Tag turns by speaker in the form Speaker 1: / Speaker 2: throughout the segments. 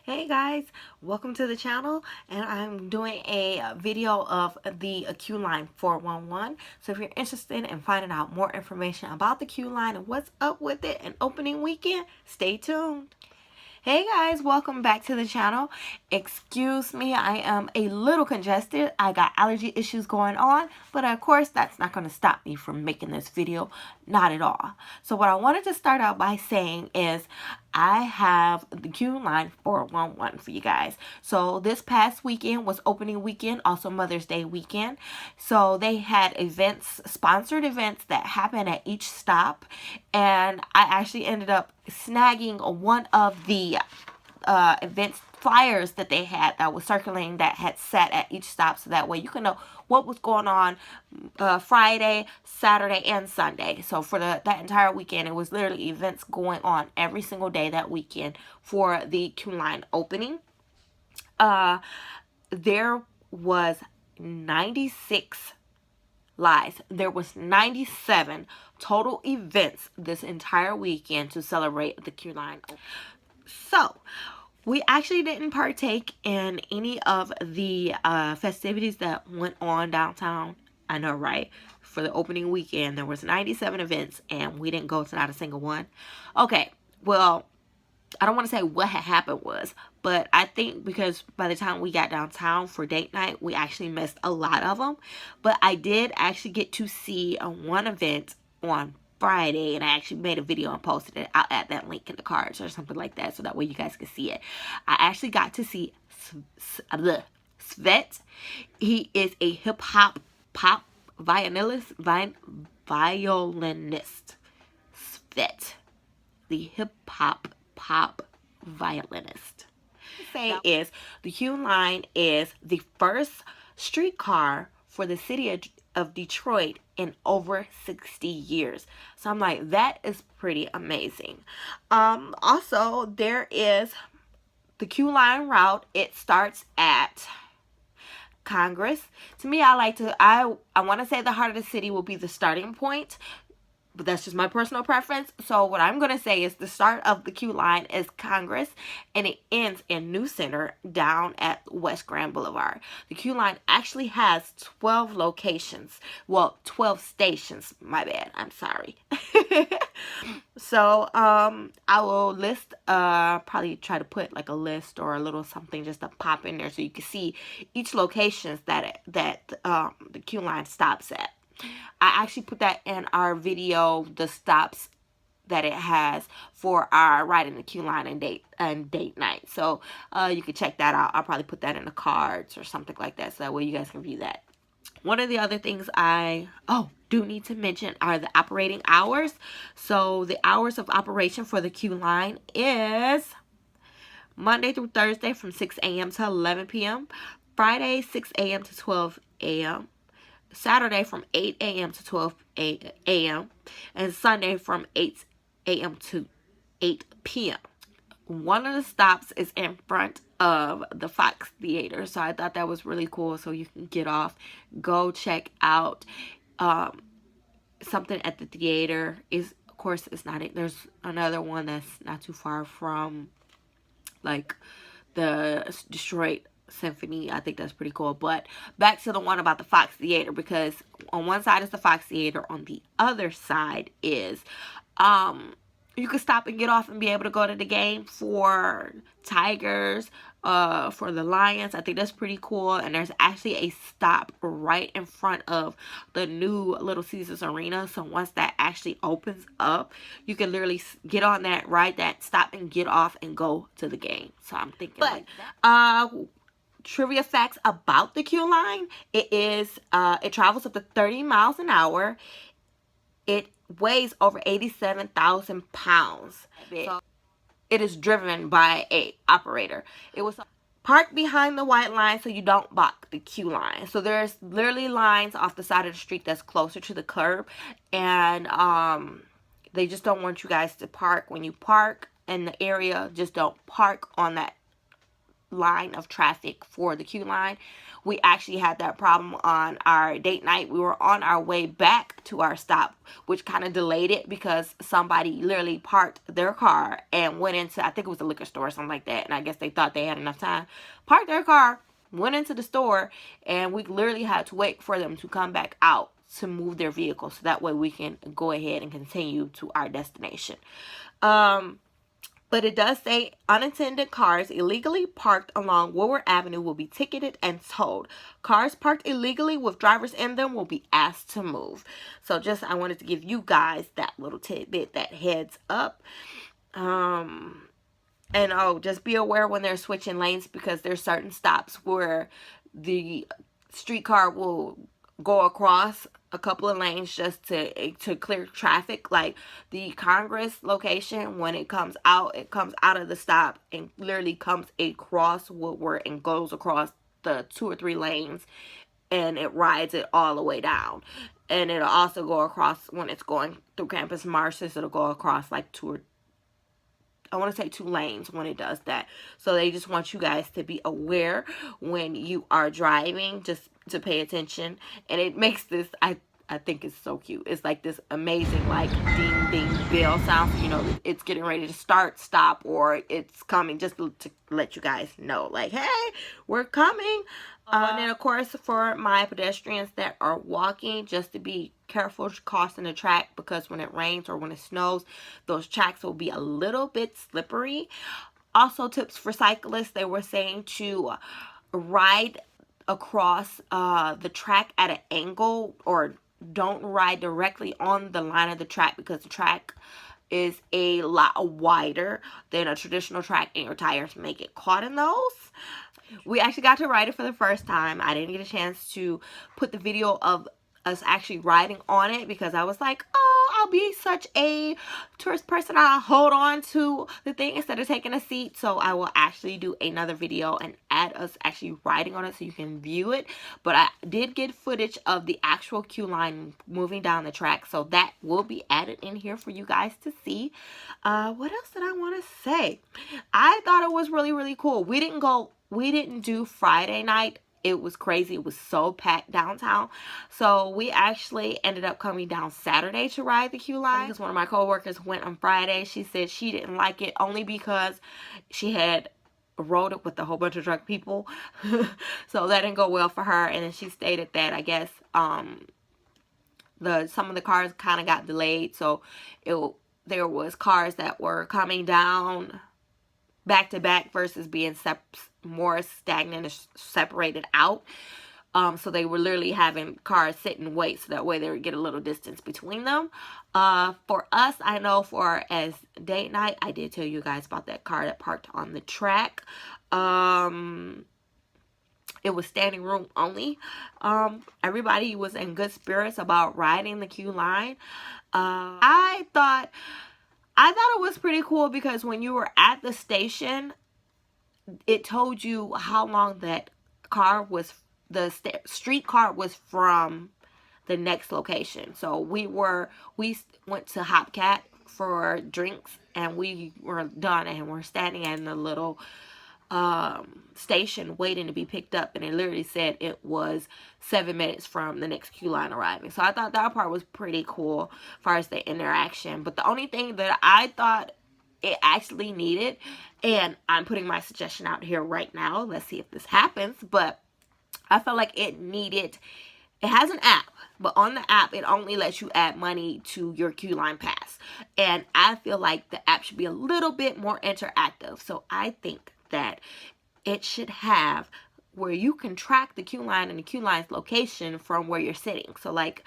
Speaker 1: Hey guys, welcome to the channel, and I'm doing a video of the Qline 411. So if you're interested in finding out more information about the Qline and what's up with it and opening weekend, stay tuned. Hey guys, welcome back to the channel. Excuse me, I am a little congested. I got allergy issues going on, but of course that's not going to stop me from making this video, not at all. So what I wanted to start out by saying is I have the Qline 411 for you guys. So this past weekend was opening weekend, also Mother's Day weekend. So they had events, sponsored events that happened at each stop, and I actually ended up snagging one of the events flyers that they had that was circulating that had sat at each stop, so that way you can know what was going on Friday, Saturday, and Sunday. So for that entire weekend, it was literally events going on every single day that weekend for the Qline opening. There was 96 lies. There was 97 total events this entire weekend to celebrate the Qline. So we actually didn't partake in any of the festivities that went on downtown. I know, right? For the opening weekend, there was 97 events, and we didn't go to not a single one. Okay, well, I don't want to say what had happened was, but I think because by the time we got downtown for date night, we actually missed a lot of them. But I did actually get to see one event on Friday, and I actually made a video and posted it. I'll add that link in the cards or something like that, so that way you guys can see it. I actually got to see Svet. He is a hip-hop pop violinist. Svet, the hip-hop pop violinist. Say is the Qline is the first streetcar for the city of Detroit in over 60 years. So I'm like, that is pretty amazing. Also, there is the Qline Route. It starts at Congress. To me, I want to say the heart of the city will be the starting point, but that's just my personal preference. So what I'm going to say is the start of the Qline is Congress, and it ends in New Center down at West Grand Boulevard. The Qline actually has 12 locations. Well, 12 stations. My bad. I'm sorry. So I will list, probably try to put like a list or a little something just to pop in there so you can see each locations that the Qline stops at. I actually put that in our video, the stops that it has for our riding the Qline and date night. So you can check that out. I'll probably put that in the cards or something like that, so that way you guys can view that. One of the other things I do need to mention are the operating hours. So the hours of operation for the Qline is Monday through Thursday from 6 a.m. to 11 p.m. Friday 6 a.m. to 12 a.m. Saturday from 8 a.m. to 12 a.m. and Sunday from 8 a.m. to 8 p.m. One of the stops is in front of the Fox Theater, so I thought that was really cool. So you can get off, go check out something at the theater. Of course, it's not it. There's another one that's not too far from like the Detroit Symphony. I think that's pretty cool. But back to the one about the Fox Theater, because on one side is the Fox Theater, on the other side is you can stop and get off and be able to go to the game for Tigers, for the Lions. I think that's pretty cool. And there's actually a stop right in front of the new Little Caesars Arena. So once that actually opens up, you can literally get on that, ride that, stop and get off and go to the game. So I'm thinking like that. Trivia facts about the Qline: it travels up to 30 miles an hour. It weighs over 87,000 pounds. So it is driven by a operator. It was parked behind the white line so you don't block the Qline. So there's literally lines off the side of the street that's closer to the curb, and they just don't want you guys to park. When you park in the area, just don't park on that line of traffic for the Qline. We actually had that problem on our date night. We were on our way back to our stop, which kind of delayed it because somebody literally parked their car and went into, I think it was a liquor store or something like that, and I guess they thought they had enough time, parked their car, went into the store, and we literally had to wait for them to come back out to move their vehicle so that way we can go ahead and continue to our destination. But it does say unattended cars illegally parked along Woodward Avenue will be ticketed and towed. Cars parked illegally with drivers in them will be asked to move. So just, I wanted to give you guys that little tidbit, that heads up. And oh, just be aware when they're switching lanes, because there's certain stops where the streetcar will go across a couple of lanes just to clear traffic. Like the Congress location, when it comes out of the stop and literally comes across Woodward and goes across the 2 or 3 lanes, and it rides it all the way down. And it'll also go across when it's going through Campus Martius. It'll go across like 2 lanes when it does that. So they just want you guys to be aware when you are driving, just to pay attention. And it makes this, I think it's so cute. It's like this amazing like ding ding bell sound. So you know it's getting ready to start, stop, or it's coming, just to let you guys know, like, hey, we're coming. And then of course for my pedestrians that are walking, just to be careful crossing the track, because when it rains or when it snows, those tracks will be a little bit slippery. Also, tips for cyclists, they were saying to ride across the track at an angle, or don't ride directly on the line of the track, because the track is a lot wider than a traditional track and your tires may get caught in those. We actually got to ride it for the first time. I didn't get a chance to put the video of us actually riding on it because I was like, oh, I'll be such a tourist person, I'll hold on to the thing instead of taking a seat. So I will actually do another video and add us actually riding on it so you can view it. But I did get footage of the actual Qline moving down the track, so that will be added in here for you guys to see. What else did I want to say? I thought it was really, really cool. We didn't do Friday night. It was crazy. It was so packed downtown. So we actually ended up coming down Saturday to ride the Qline, because one of my coworkers went on Friday. She said she didn't like it only because she had rode it with a whole bunch of drunk people. So that didn't go well for her. And then she stated that I guess some of the cars kind of got delayed. So there was cars that were coming down back to back versus being more stagnant and separated out. So they were literally having cars sit and wait, so that way they would get a little distance between them. For us, I know for as date night, I did tell you guys about that car that parked on the track. It was standing room only. Everybody was in good spirits about riding the Qline. I thought it was pretty cool because when you were at the station, it told you how long that car was, the street car was from the next location. So we went to Hopcat for drinks, and we were done, and we're standing in the little station waiting to be picked up, and it literally said it was 7 minutes from the next Qline arriving. So I thought that part was pretty cool as far as the interaction. But the only thing that I thought it actually needed, and I'm putting my suggestion out here right now, let's see if this happens, but I felt like it has an app, but on the app it only lets you add money to your Qline pass, and I feel like the app should be a little bit more interactive. So I think that it should have where you can track the Qline and the Qline's location from where you're sitting. So like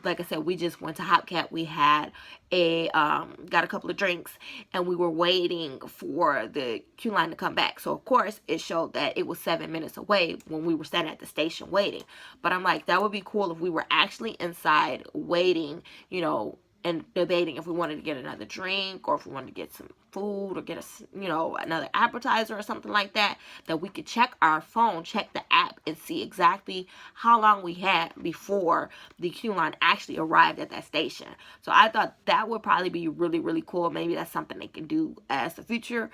Speaker 1: I said, we just went to Hopcat. We had got a couple of drinks, and we were waiting for the Qline to come back. So of course it showed that it was 7 minutes away when we were standing at the station waiting. But I'm like, that would be cool if we were actually inside waiting, you know, and debating if we wanted to get another drink or if we wanted to get some food or get us, you know, another appetizer or something like that, that we could check our phone, check the app, and see exactly how long we had before the Qline actually arrived at that station. So I thought that would probably be really, really cool. Maybe that's something they can do as a future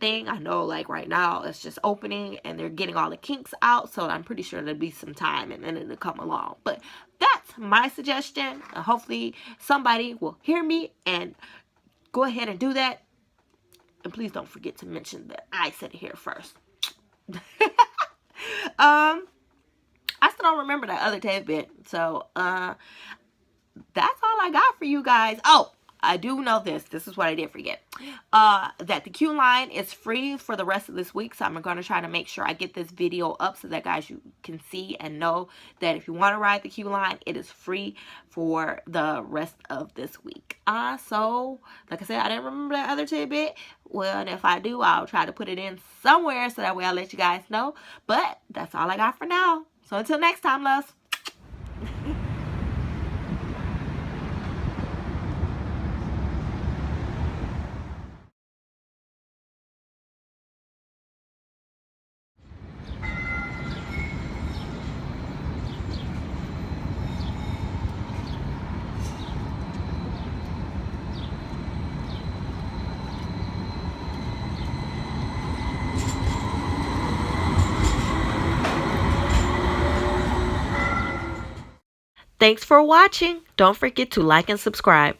Speaker 1: thing. I know, like, right now it's just opening and they're getting all the kinks out, so I'm pretty sure there'll be some time and then it'll come along. But that's my suggestion. Hopefully somebody will hear me and go ahead and do that. And please don't forget to mention that I said it here first. I still don't remember that other tidbit. So that's all I got for you guys. Oh, I do know this. This is what I did forget. That the Qline is free for the rest of this week. So I'm going to try to make sure I get this video up so that, guys, you can see and know that if you want to ride the Qline, it is free for the rest of this week. So, like I said, I didn't remember that other tidbit. Well, and if I do, I'll try to put it in somewhere so that way I'll let you guys know. But that's all I got for now. So until next time, loves. Thanks for watching. Don't forget to like and subscribe.